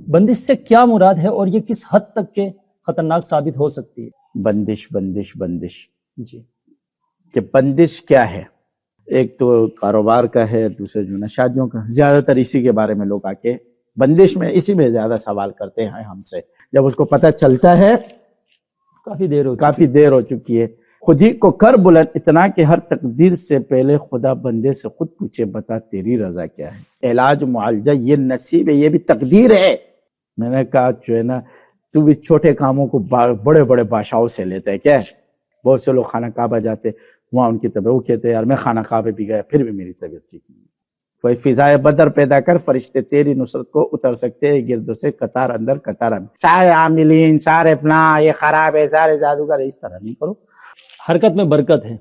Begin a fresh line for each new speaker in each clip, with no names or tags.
بندش سے کیا مراد ہے اور یہ کس حد تک کے خطرناک ثابت ہو سکتی ہے؟
بندش بندش بندش
جی
کہ بندش کیا ہے؟ ایک تو کاروبار کا ہے، دوسرے جو نا شادیوں کا. زیادہ تر اسی کے بارے میں لوگ آ کے بندش میں اسی میں زیادہ سوال کرتے ہیں ہم سے. جب اس کو پتہ چلتا ہے کافی دیر ہو چکی ہے. خود ہی کو کر بلند اتنا کہ ہر تقدیر سے پہلے خدا بندے سے خود پوچھے بتا تیری رضا کیا ہے. علاج معالجہ یہ نصیب ہے، یہ بھی تقدیر ہے. میں نے کہا جو ہے نا تو بھی چھوٹے کاموں کو بڑے بڑے بادشاہوں سے لیتا ہے کیا ہے؟ بہت سے لوگ خانہ کعبہ جاتے، وہاں ان کی طبیعت، وہ کہتے ہیں یار میں خانہ کعبہ بھی گیا پھر بھی میری طبیعت ٹھیک نہیں. کوئی فضائے بدر پیدا کر، فرشتے تیری نصرت کو اتر سکتے ہیں گردوں سے قطار اندر قطار اندر. سارے عاملین، سارے فلاں، یہ خراب ہے، سارے جادوگر، اس طرح نہیں کرو.
حرکت میں برکت ہے.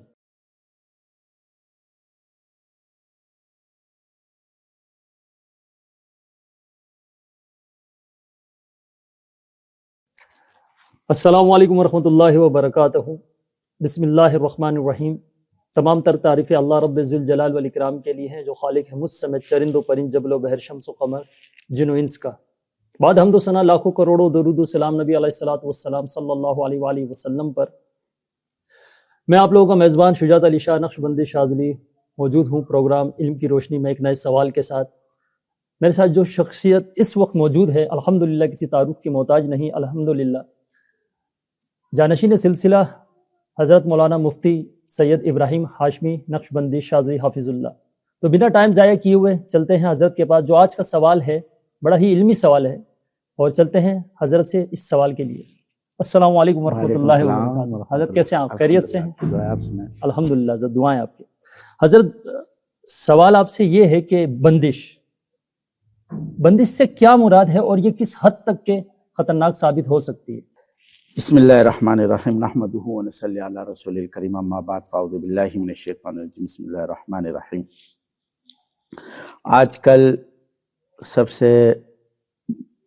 السلام علیکم ورحمۃ اللہ وبرکاتہ. بسم اللہ الرحمن الرحیم. تمام تر تعریفیں اللہ رب ذوالجلال والاکرام کے لیے ہیں جو خالق ہے مجھ سمیت چرند و پرند، جبل و بحر، شمس و قمر، جن و انس کا. بعد حمد و ثنا لاکھوں کروڑوں درود و سلام نبی علیہ الصلوۃ والسلام صلی اللہ علیہ وآلہ وسلم پر. میں آپ لوگوں کا میزبان شجاعت علی شاہ نقشبندی شاذلی موجود ہوں پروگرام علم کی روشنی میں ایک نئے سوال کے ساتھ. میرے ساتھ جو شخصیت اس وقت موجود ہے الحمدللہ کسی تعارف کی محتاج نہیں، الحمدللہ جانشین سلسلہ حضرت مولانا مفتی سید ابراہیم ہاشمی نقشبندی شاذلی حافظ اللہ. تو بنا ٹائم ضائع کیے ہوئے چلتے ہیں حضرت کے پاس. جو آج کا سوال ہے بڑا ہی علمی سوال ہے اور چلتے ہیں حضرت سے اس سوال کے لیے. السلام علیکم ورحمۃ اللہ وبرکاتہ. حضرت کیسے ہیں آپ؟ خیریت سے ہیں؟ الحمدللہ. حضرت دعائیں آپ کی. حضرت سوال آپ سے یہ ہے کہ بندش سے کیا مراد ہے اور یہ کس حد تک کے خطرناک ثابت ہو سکتی ہے؟
بسم اللہ الرحمن الرحیم نحمدہ ونصلی علی رسول الکریم اما بعد فاعوذ باللہ من الشیطان الرجیم بسم اللہ الرحمن الرحیم. آج کل سب سے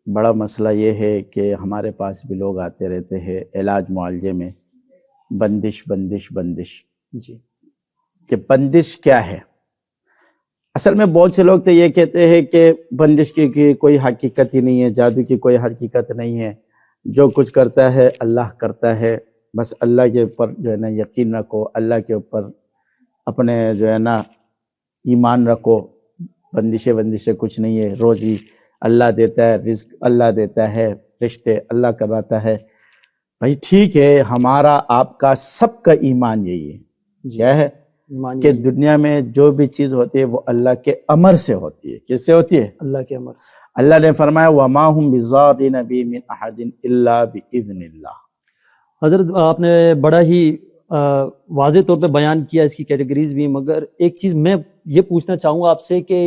بڑا مسئلہ یہ ہے کہ ہمارے پاس بھی لوگ آتے رہتے ہیں علاج معالجے میں بندش بندش بندش.
جی
کہ بندش کیا ہے؟ اصل میں بہت سے لوگ تو یہ کہتے ہیں کہ بندش کی کوئی حقیقت ہی نہیں ہے، جادو کی کوئی حقیقت نہیں ہے، جو کچھ کرتا ہے اللہ کرتا ہے، بس اللہ کے اوپر جو ہے نا یقین رکھو، اللہ کے اوپر اپنے جو ہے نا ایمان رکھو. بندشیں کچھ نہیں ہے، روزی اللہ دیتا ہے، رزق اللہ دیتا ہے، رشتے اللہ کرواتا ہے. بھائی ٹھیک ہے، ہمارا آپ کا سب کا ایمان یہی ہے. کیا ہے کہ دنیا میں جو بھی چیز ہوتی ہے وہ اللہ کے امر سے ہوتی ہے. کس سے ہوتی ہے؟
اللہ کے امر سے. اللہ
نے فرمایا وَمَا هُمْ بِضَارِّينَ بِهِ مِنْ أَحَدٍ إِلَّا بِإِذْنِ اللَّهِ.
حضرت آپ نے بڑا ہی واضح طور پہ بیان کیا اس کی کیٹیگریز بھی، مگر ایک چیز میں یہ پوچھنا چاہوں گا آپ سے کہ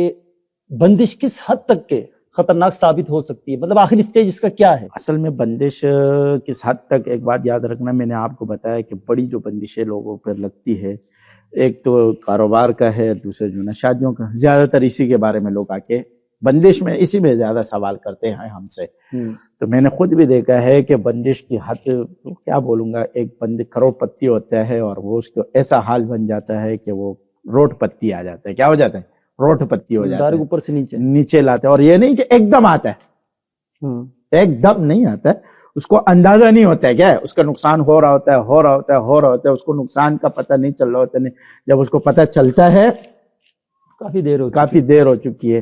بندش کس حد تک کے خطرناک ثابت ہو سکتی ہے؟ مطلب آخری سٹیج اس کا کیا ہے؟
اصل میں بندش کس حد تک، ایک بات یاد رکھنا، میں نے آپ کو بتایا کہ بڑی جو بندشیں لوگوں پر لگتی ہے، ایک تو کاروبار کا ہے، دوسرے جو نا شادیوں کا. زیادہ تر اسی کے بارے میں لوگ آ کے بندش میں اسی میں زیادہ سوال کرتے ہیں ہم سے. تو میں نے خود بھی دیکھا ہے کہ بندش کی حد کیا بولوں گا، ایک بندے کروڑ پتی ہوتا ہے اور وہ اس کو ایسا حال بن جاتا ہے کہ وہ روٹ پتی آ جاتا ہے. کیا ہو جاتا ہے؟ روٹ پتی ہو جاتا ہے.
اوپر سے
نیچے لاتے ہیں. اور یہ نہیں کہ ایک دم آتا ہے، ایک دم نہیں آتا ہے، اس کو اندازہ نہیں ہوتا ہے کیا ہے اس کا نقصان ہو رہا ہوتا ہے، اس کو نقصان کا پتہ نہیں چل رہا ہوتا ہے. جب اس کو پتہ چلتا ہے کافی دیر ہو چکی ہے.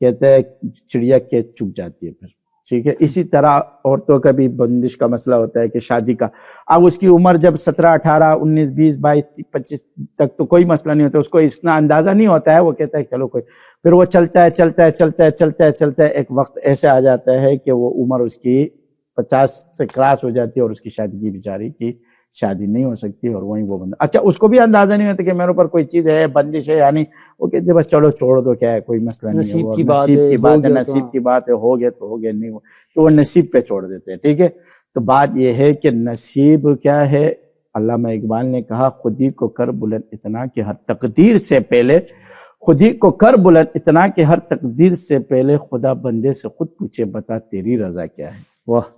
کہتے ہیں چڑیا کے چک جاتی ہے پھر. ٹھیک ہے، اسی طرح عورتوں کا بھی بندش کا مسئلہ ہوتا ہے کہ شادی کا، اب اس کی عمر جب 17 18 19 20 22 25 تک تو کوئی مسئلہ نہیں ہوتا، اس کو اتنا اندازہ نہیں ہوتا ہے، وہ کہتا ہے چلو کوئی، پھر وہ چلتا ہے ایک وقت ایسے آ جاتا ہے کہ وہ عمر اس کی 50 سے کراس ہو جاتی ہے اور اس کی شادی کی بیچاری کی شادی نہیں ہو سکتی اور وہیں وہ بندہ. اچھا اس کو بھی اندازہ نہیں ہوتا کہ میرے اوپر کوئی چیز ہے، بندش ہے، یعنی وہ کہتے بس چلو چھوڑ دو، کیا ہے کوئی مسئلہ نہیں ہے، نصیب کی بات ہے، ہو گیا تو ہو گیا، نہیں ہو تو وہ نصیب پہ چھوڑ دیتے ہیں. ٹھیک ہے، تو بات یہ ہے کہ نصیب کیا ہے. علامہ اقبال نے کہا خود ہی کو کر بلند اتنا کہ ہر تقدیر سے پہلے، خود ہی کو کر بلند اتنا کہ ہر تقدیر سے پہلے خدا بندے سے خود پوچھے بتا تیری رضا کیا ہے. واہ.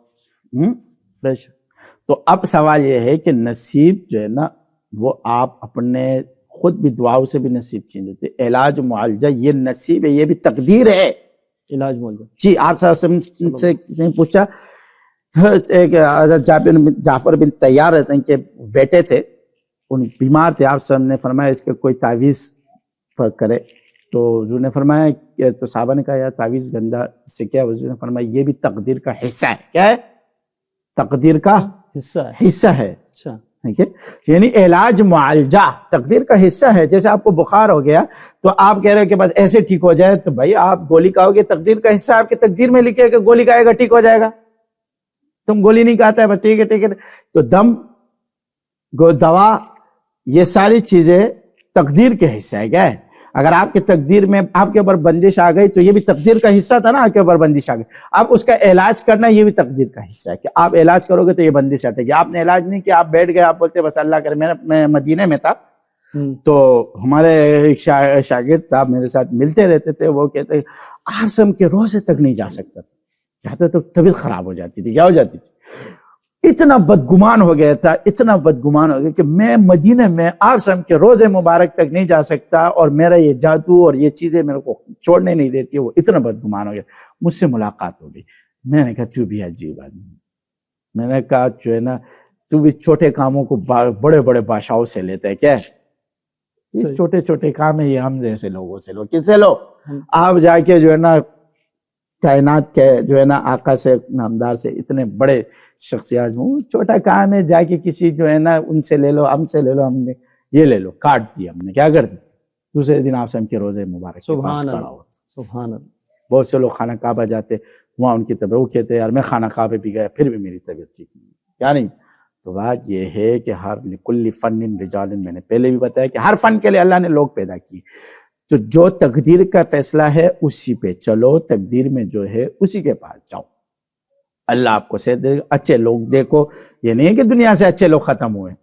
تو اب سوال یہ ہے کہ نصیب جو ہے نا وہ آپ اپنے خود بھی دعاؤں سے بھی نصیب چینج ہوتے. علاج معالجہ یہ نصیب ہے، یہ بھی تقدیر ہے.
علاج معالجہ.
جی آپ صلی اللہ علیہ وسلم سے کسی نے پوچھا، ایک حضرت جعفر بن طیار رہتے ہیں کہ بیٹے تھے، ان بیمار تھے، آپ صلی اللہ علیہ وسلم نے فرمایا اس کے کوئی تعویذ کرے، تو حضور نے فرمایا کہ تو صحابہ نے کہا یا تعویذ گندا، اس سے کیا؟ حضور نے فرمایا یہ بھی تقدیر کا حصہ ہے. کیا ہے؟ تقدیر کا حصہ ہے.
اچھا،
ٹھیک ہے، یعنی علاج معالجہ تقدیر کا حصہ ہے. جیسے آپ کو بخار ہو گیا تو آپ کہہ رہے ہو کہ بس ایسے ٹھیک ہو جائے، تو بھائی آپ گولی کھاؤ گے، تقدیر کا حصہ آپ کی تقدیر میں لکھے کہ گولی کھائے گا ٹھیک ہو جائے گا. تم گولی نہیں کھاتا ہے بس ٹھیک ہے ٹھیک ہے. تو دم، دوا، یہ ساری چیزیں تقدیر کے حصہ ہے. کیا ہے؟ اگر آپ کی تقدیر میں آپ کے اوپر بندش آ گئی تو یہ بھی تقدیر کا حصہ تھا نا، آپ کے اوپر بندش آ گئی، آپ اس کا علاج کرنا یہ بھی تقدیر کا حصہ ہے کہ آپ علاج کرو گے تو یہ بندش ہٹے گی. آپ نے علاج نہیں کیا، آپ بیٹھ گئے، آپ بولتے بس اللہ کرے. میں مدینے میں تھا تو ہمارے ایک شاگرد تھا، میرے ساتھ ملتے رہتے تھے، وہ کہتے آپ سے ہم کے روزے تک نہیں جا سکتا تھا، جاتے تو طبیعت خراب ہو جاتی تھی. کیا ہو جاتی تھی؟ اتنا بدگمان ہو گیا تھا، اتنا بدگمان ہو گیا کہ میں مدینے میں آپ سم کے روزے مبارک تک نہیں جا سکتا، اور میرا یہ جادو اور یہ چیزیں میرے کو چھوڑنے نہیں دیتی. وہ اتنا بدگمان ہو گیا. مجھ سے ملاقات ہو گئی، میں نے کہا تو بھی عجیب آدمی. میں نے کہا جو ہے نا تو بھی چھوٹے کاموں کو بڑے بڑے بادشاہوں سے لیتا ہے. کیا ہے؟ یہ چھوٹے چھوٹے کام ہے، یہ ہم جیسے لوگوں سے لو. کس سے لو؟ آپ جا کے جو ہے نا کائنات کے جو ہے نا آقا سے، نامدار سے، اتنے بڑے شخصیات، چھوٹا کام ہے، جا کے کسی جو ہے نا ان سے لے لو، ہم سے لے لو، ہم نے یہ لے لو، کاٹ دیا ہم نے. کیا کر دیا؟ دوسرے دن آپ سے ہم کے روزے مبارک کے پاس کھڑا ہو.
سبحان اللہ.
بہت سے لوگ خانہ کعبہ جاتے، وہاں ان کی طبیعت، وہ کہتے ہیں یار میں خانہ کعبہ بھی گیا پھر بھی میری طبیعت ٹھیک نہیں. کیا نہیں؟ تو بات یہ ہے کہ ہر لکل فن رجال، میں نے پہلے بھی بتایا کہ ہر فن کے لیے اللہ نے لوگ پیدا کیے. تو جو تقدیر کا فیصلہ ہے اسی پہ چلو، تقدیر میں جو ہے اسی کے پاس جاؤ. اللہ آپ کو صحت دے گا. اچھے لوگ دیکھو، یہ نہیں ہے کہ دنیا سے اچھے لوگ ختم ہوئے.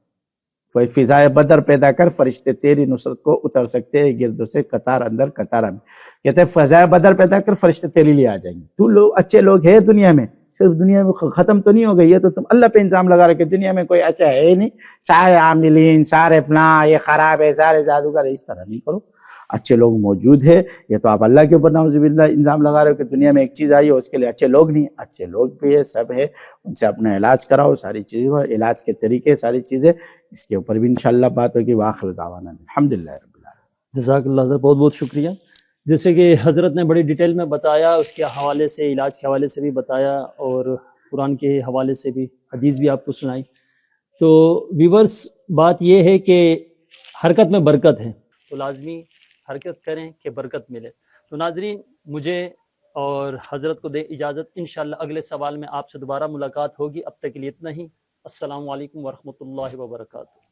فضائے بدر پیدا کر، فرشتے تیری نصرت کو اتر سکتے ہیں گردوں سے، قطار اندر قطار اندر. کہتے ہیں فضائے بدر پیدا کر، فرشتے تیری لیے آ جائیں گے. تو لوگ اچھے لوگ ہیں دنیا میں، صرف دنیا میں ختم تو نہیں ہو گئی ہے. تو تم اللہ پہ الزام لگا رہے کہ دنیا میں کوئی اچھا ہے نہیں، سارے عاملین، سارے فلاں، یہ خراب ہے، سارے جادوگر. اس طرح نہیں کرو. اچھے لوگ موجود ہے. یہ تو آپ اللہ کے اوپر نعوذ باللہ الزام لگا رہے ہو کہ دنیا میں ایک چیز آئی ہے اس کے لیے اچھے لوگ نہیں. اچھے لوگ بھی ہے، سب ہے، ان سے اپنا علاج کراؤ. ساری چیزوں، علاج کے طریقے، ساری چیزیں، اس کے اوپر بھی انشاءاللہ بات ہوگی. وآخر دعوانا الحمدللہ رب العالمین.
جزاک اللہ حضرت، بہت بہت شکریہ. جیسے کہ حضرت نے بڑی ڈیٹیل میں بتایا، اس کے حوالے سے، علاج کے حوالے سے بھی بتایا، اور قرآن کے حوالے سے بھی، حدیث بھی آپ کو سنائی. تو ویورز، بات یہ ہے کہ حرکت میں برکت ہے، تو لازمی حرکت کریں کہ برکت ملے. تو ناظرین، مجھے اور حضرت کو دے اجازت. انشاءاللہ اگلے سوال میں آپ سے دوبارہ ملاقات ہوگی. اب تک کے لیے اتنا ہی. السلام علیکم ورحمۃ اللہ وبرکاتہ.